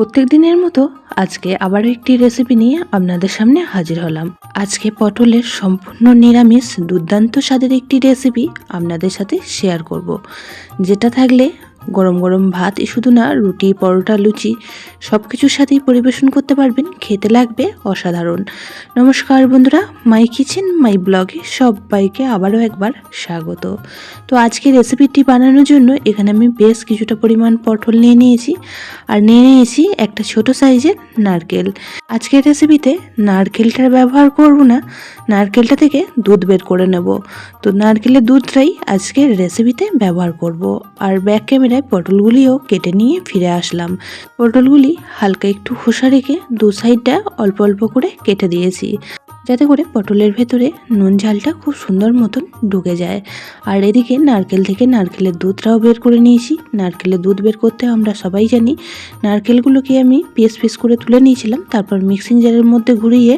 প্রত্যেক দিনের মতো আজকে আবারও একটি রেসিপি নিয়ে আপনাদের সামনে হাজির হলাম। আজকে পটলের সম্পূর্ণ নিরামিষ দুর্দান্ত স্বাদের একটি রেসিপি আপনাদের সাথে শেয়ার করব, যেটা থাকলে গরম গরম ভাত শুধু না, রুটি, পরোটা, লুচি সব কিছুর সাথেই পরিবেশন করতে পারবেন। খেতে লাগবে অসাধারণ। নমস্কার বন্ধুরা, মাই কিচেন মাই ব্লগে সবাইকে আবারও একবার স্বাগত। তো আজকে রেসিপিটি বানানোর জন্য এখানে আমি বেশ কিছুটা পরিমাণ পটল নিয়ে নিয়েছি, আর নিয়ে নিয়েছি একটা ছোট সাইজের নারকেল। আজকের রেসিপিতে নারকেলটার ব্যবহার করব না, নারকেলটা থেকে দুধ বের করে নেব। তো নারকেলের দুধটাই আজকের রেসিপিতে ব্যবহার করব। আর ব্যাক ক্যামেরায় পটলগুলিও কেটে নিয়ে ফিরে আসলাম। পটলগুলি হালকা একটু খোসা রেখে দু সাইডটা অল্প অল্প করে কেটে দিয়েছি, যাতে করে পটলের ভেতরে নুন ঝালটা খুব সুন্দর মতন ঢুকে যায়। আর এদিকে নারকেল থেকে নারকেলের দুধটাও বের করে নিয়েছি। নারকেলের দুধ বের করতে আমরা সবাই জানি। নারকেলগুলোকে আমি পিস পিস করে তুলে নিয়েছিলাম, তারপর মিক্সিং জারের মধ্যে ঘুরিয়ে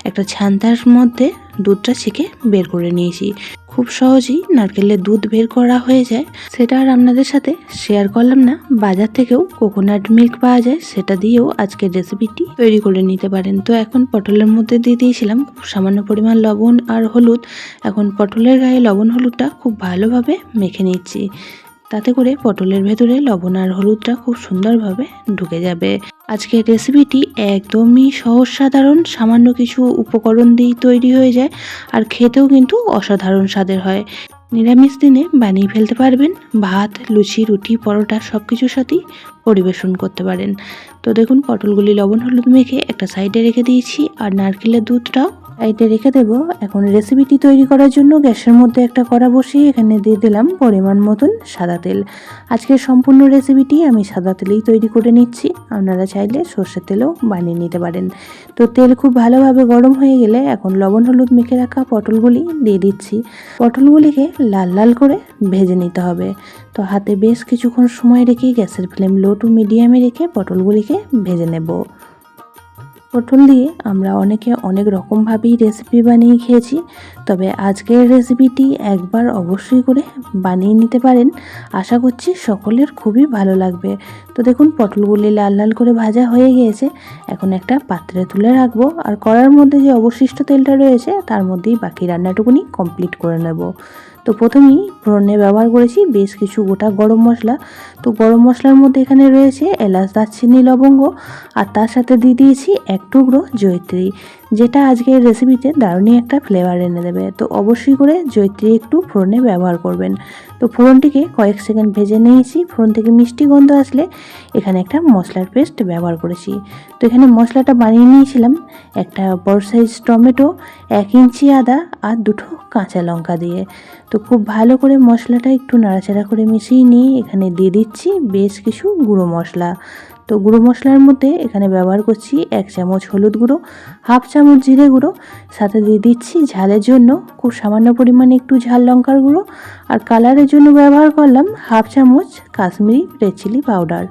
একটা ছান্তার মধ্যে দুধটা ছেঁকে বের করে নিয়েছি। খুব সহজেই নারকেলের দুধ বের করা হয়ে যায়, সেটা আর আপনাদের সাথে শেয়ার করলাম না। বাজার থেকেও কোকোনাট মিল্ক পাওয়া যায়, সেটা দিয়েও আজকের রেসিপিটি তৈরি করে নিতে পারেন। তো এখন পটলের মধ্যে দিয়ে দিয়েছিলাম খুব সামান্য পরিমাণ লবণ আর হলুদ। এখন পটলের গায়ে লবণ হলুদটা খুব ভালোভাবে মেখে নিচ্ছি, তাতে করে পটলের ভেতরে লবণ আর হলুদটা খুব সুন্দরভাবে ঢুকে যাবে। আজকের রেসিপিটি একদমই সহজ সাধারণ, সামান্য কিছু উপকরণ দিয়েই তৈরি হয়ে যায়, আর খেতেও কিন্তু অসাধারণ স্বাদের হয়। নিরামিষ দিনে বানিয়ে ফেলতে পারবেন, ভাত, লুচি, রুটি, পরোটা সব কিছুর সাথেই পরিবেশন করতে পারেন। তো দেখুন, পটলগুলি লবণ হলুদ মেখে একটা সাইডে রেখে দিয়েছি, আর নারকেলের দুধটাও সাইডে রেখে দেবো। এখন রেসিপিটি তৈরি করার জন্য গ্যাসের মধ্যে একটা কড়া বসিয়ে এখানে দিয়ে দিলাম পরিমাণ মতন সাদা তেল। আজকের সম্পূর্ণ রেসিপিটি আমি সাদা তেলেই তৈরি করে নিচ্ছি, আপনারা চাইলে সর্ষের তেলও বানিয়ে নিতে পারেন। তো তেল খুব ভালোভাবে গরম হয়ে গেলে এখন লবণ হলুদ মেখে রাখা পটলগুলি দিয়ে দিচ্ছি। পটলগুলিকে লাল লাল করে ভেজে নিতে হবে। তো হাতে বেশ কিছুক্ষণ সময় রেখে গ্যাসের ফ্লেম লো টু মিডিয়ামে রেখে পটলগুলিকে ভেজে নেব। পটল দিয়ে আমরা অনেকে অনেক রকমভাবেই রেসিপি বানিয়ে খেয়েছি, তবে আজকের রেসিপিটি একবার অবশ্যই করে বানিয়ে নিতে পারেন। আশা করছি সকলের খুবই ভালো লাগবে। তো দেখুন, পটলগুলি লাল লাল করে ভাজা হয়ে গিয়েছে। এখন একটা পাত্রে তুলে রাখবো, আর কড়ার মধ্যে যে অবশিষ্ট তেলটা রয়েছে তার মধ্যেই বাকি রান্নাটুকুনি কমপ্লিট করে নেব। তো প্রথমেই ফোড়নে ব্যবহার করেছি বেশ কিছু গোটা গরম মশলা। তো গরম মশলার মধ্যে এখানে রয়েছে এলাচ, দারচিনি, লবঙ্গ, আর তার সাথে দিয়ে দিয়েছি এক টুকরো জয়িত্রী, যেটা আজকের রেসিপিতে দারুণই একটা ফ্লেভার এনে দেবে। তো অবশ্যই করে জয়িত্রী একটু ফোড়নে ব্যবহার করবেন। তো ফোড়নটিকে কয়েক সেকেন্ড ভেজে নিয়েছি। ফোড়ন থেকে মিষ্টি গন্ধ আসলে এখানে একটা মশলার পেস্ট ব্যবহার করেছি। তো এখানে মশলাটা বানিয়ে নিয়েছিলাম একটা বড় সাইজ টমেটো, 1 ইঞ্চি আদা, আর 2টো কাঁচা লঙ্কা দিয়ে। তো খুব ভালো করে মশলাটা একটু নাড়াচাড়া করে মিশিয়ে নিয়ে এখানে দিয়ে দিচ্ছি বেশ কিছু গুঁড়ো মশলা। তো গুঁড়ো মশলার মধ্যে এখানে ব্যবহার করছি 1 চামচ হলুদ গুঁড়ো, 1/2 চামচ জিরে গুঁড়ো, সাথে দিয়ে দিচ্ছি ঝালের জন্য খুব সামান্য পরিমাণে একটু ঝাল লঙ্কার গুঁড়ো, আর কালারের জন্য ব্যবহার করলাম 1/2 চামচ কাশ্মীরি রেড চিলি পাউডার।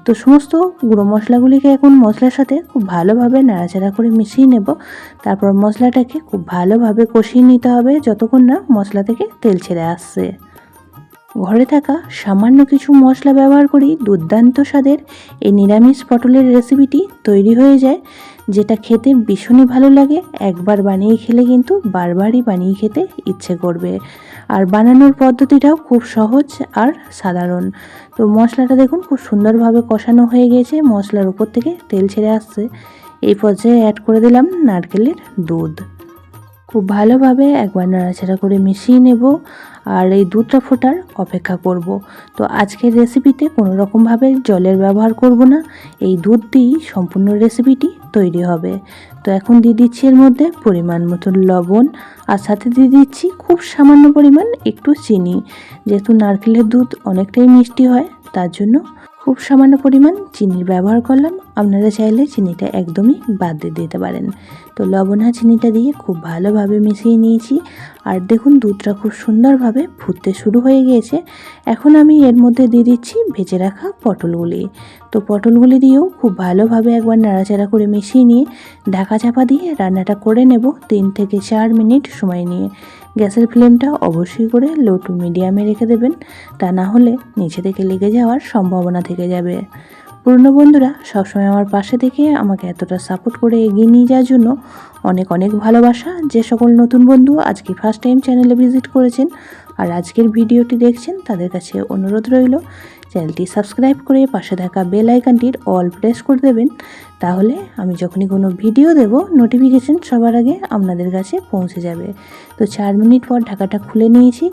তো সমস্ত গুঁড়ো মশলাগুলিকে এখন মশলার সাথে খুব ভালোভাবে নাড়াচাড়া করে মিশিয়ে নেব। তারপর মশলাটাকে খুব ভালোভাবে কষিয়ে নিতে হবে যতক্ষণ না মশলা থেকে তেল ছেড়ে আসছে। ঘরে থাকা সামান্য কিছু মশলা ব্যবহার করেই দুর্দান্ত স্বাদের এই নিরামিষ পটলের রেসিপিটি তৈরি হয়ে যায়, যেটা খেতে ভীষণই ভালো লাগে। একবার বানিয়ে খেলে কিন্তু বারবারই বানিয়ে খেতে ইচ্ছে করবে। আর বানানোর পদ্ধতিটাও খুব সহজ আর সাধারণ। তো মশলাটা দেখুন খুব সুন্দরভাবে কষানো হয়ে গেছে, মশলার উপর থেকে তেল ছেড়ে আসছে। এই পর্যায়ে অ্যাড করে দিলাম নারকেলের দুধ। খুব ভালোভাবে একবার নাড়াচাড়া করে মিশিয়ে নেব, আর এই দুধটা ফোটার অপেক্ষা করব। তো আজকের রেসিপিতে কোনো রকমভাবে জলের ব্যবহার করব না, এই দুধ দিয়েই সম্পূর্ণ রেসিপিটি তৈরি হবে। তো এখন দিয়ে দিচ্ছি এর মধ্যে পরিমাণ মতো লবণ, আর সাথে দিয়ে দিচ্ছি খুব সামান্য পরিমাণ একটু চিনি। যেহেতু নারকেলের দুধ অনেকটাই মিষ্টি হয়, তার জন্য খুব সামান্য পরিমাণ চিনির ব্যবহার করলাম। আপনারা চাইলে চিনিটা একদমই বাদ দিয়ে দিতে পারেন। তো লবণ আর চিনিটা দিয়ে খুব ভালোভাবে মিশিয়ে নিয়েছি, আর দেখুন দুধটা খুব সুন্দরভাবে ফুটতে শুরু হয়ে গিয়েছে। এখন আমি এর মধ্যে দিয়ে দিচ্ছি ভেজে রাখা পটলগুলি। তো পটলগুলি দিয়েও খুব ভালোভাবে একবার নাড়াচাড়া করে মিশিয়ে নিয়ে ঢাকা চাপা দিয়ে রান্নাটা করে নেব 3 থেকে 4 মিনিট সময় নিয়ে। গ্যাসের ফ্লেমটা অবশ্যই করে লো টু মিডিয়ামে রেখে দেবেন, তা না হলে নিচে থেকে লেগে যাওয়ার সম্ভাবনা থেকে যাবে। পুরনো বন্ধুরা সবসময় আমার পাশে থেকে আমাকে এতটা সাপোর্ট করে এগিয়ে নিয়ে যাওয়ার জন্য অনেক অনেক ভালোবাসা। যে সকল নতুন বন্ধু আজকে ফার্স্ট টাইম চ্যানেলে ভিজিট করেছেন আর আজকের ভিডিওটি দেখছেন, তাদের কাছে অনুরোধ রইল চ্যানেলটি সাবস্ক্রাইব করে পাশে থাকা বেল আইকনটির অল প্রেস করে দেবেন। তাহলে আমি যখনই কোনো ভিডিও দেব নোটিফিকেশন সবার আগে আপনাদের কাছে পৌঁছে যাবে। তো 4 মিনিট পর ঢাকাটা খুলে নিয়েছি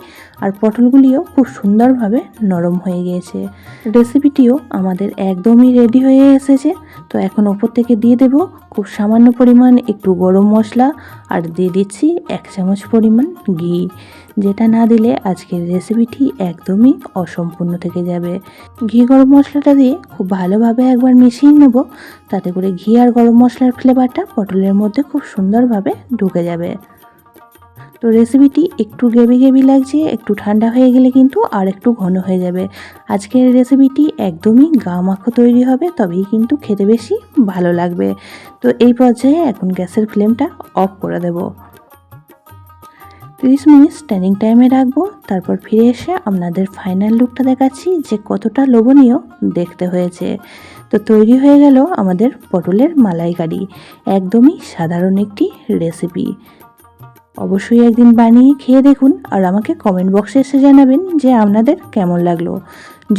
আর পটলগুলিও খুব সুন্দরভাবে নরম হয়ে গিয়েছে। রেসিপিটিও আমাদের একদমই রেডি হয়ে এসেছে। তো এখন ওপর থেকে দিয়ে দেব খুব সামান্য পরিমাণ একটু গরম মশলা আর দিয়ে দিচ্ছি 1 চামচ পরিমাণ ঘি, যেটা না দিলে আজকের রেসিপিটি একদমই অসম্পূর্ণ থেকে যাবে। ঘি গরম মশলাটা দিয়ে খুব ভালোভাবে একবার মিশিয়ে নেব, তাতে করে ঘি আর গরম মশলার ফ্লেভারটা পটলের মধ্যে খুব সুন্দরভাবে ঢুকে যাবে। তো রেসিপিটি একটু গ্রেভি গ্রেভি লাগছে, একটু ঠান্ডা হয়ে গেলে কিন্তু আর একটু ঘন হয়ে যাবে। আজকের রেসিপিটি একদমই গা মাখো তৈরি হবে, তবেই কিন্তু খেতে বেশি ভালো লাগবে। তো এই পর্যায়ে এখন গ্যাসের ফ্লেমটা অফ করে দেব। 30 মিনিট স্ট্যান্ডিং টাইমে রাখবো, তারপর ফিরে এসে আপনাদের ফাইনাল লুকটা দেখাচ্ছি যে কতটা লোভনীয় দেখতে হয়েছে। তো তৈরি হয়ে গেল আমাদের পটলের মালাইকারি, একদমই সাধারণ একটি রেসিপি। অবশ্যই একদিন বানিয়ে খেয়ে দেখুন আর আমাকে কমেন্ট বক্সে এসে জানাবেন যে আপনাদের কেমন লাগলো।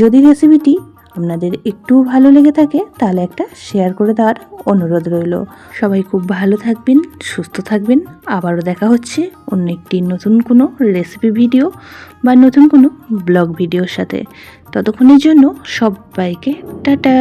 যদি রেসিপিটি আপনাদের একটু ভালো লেগে থাকে তাহলে একটা শেয়ার করে দেওয়ার অনুরোধ রইল। সবাই খুব ভালো থাকবেন, সুস্থ থাকবেন। আবারও দেখা হচ্ছে অন্য একটি নতুন কোনো রেসিপি ভিডিও বা নতুন কোনো ব্লগ ভিডিওর সাথে। ততক্ষণের জন্য সবাইকে টাটা।